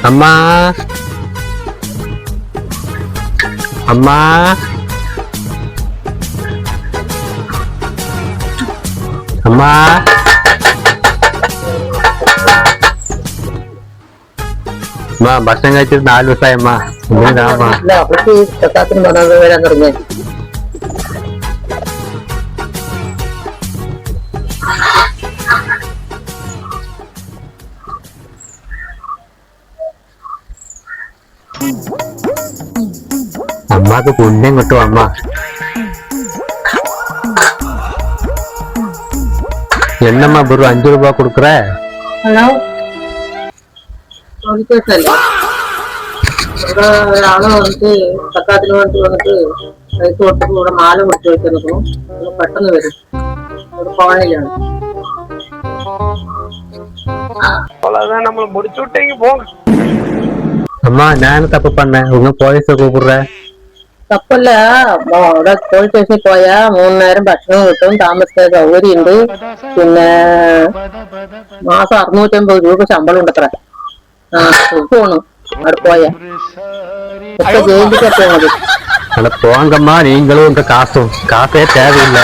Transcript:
அம்மா அம்மா அம்மா அம்மா பசங்க வச்சிட்டு 4 வருஷம் அம்மா அம்மாக்கு புண்ணியம் கட்டும் அம்மா. என்னம்மா ஒரு 5 ரூபாய் கொடுக்குற? ஹலோ, ഒരാള് വന്നിട്ട് തക്കാത്തിന് വേണ്ടി വന്നിട്ട് പൈസ കൊടുത്തിട്ട് ഇവിടെ മാല കൊടുത്തു വെച്ചിരിക്കുന്നു. പെട്ടെന്ന് വരും, ഒരു കോളനിയിലാണ്. அவ்வளவுதான், நம்ம முடிச்சு விட்டீங்க போங்க. அம்மா நான் தப்பு பண்ணேன், உங்க போலீஸ கூப்பிடுறேன். തപ്പല്ല, അവിടെ പോലീസ് സ്റ്റേഷനിൽ പോയാ 3 നേരം ഭക്ഷണം കിട്ടും, താമസിക്കാൻ സൗകര്യം ഉണ്ട്, പിന്നെ മാസം 650 രൂപ ശമ്പളം ഉണ്ടത്ര. പോണു അവിടെ പോയാ ജയിലിലേക്കാ പോണത്. போங்கம்மா, நீங்களும் உங்க காசே தேவையில்லை.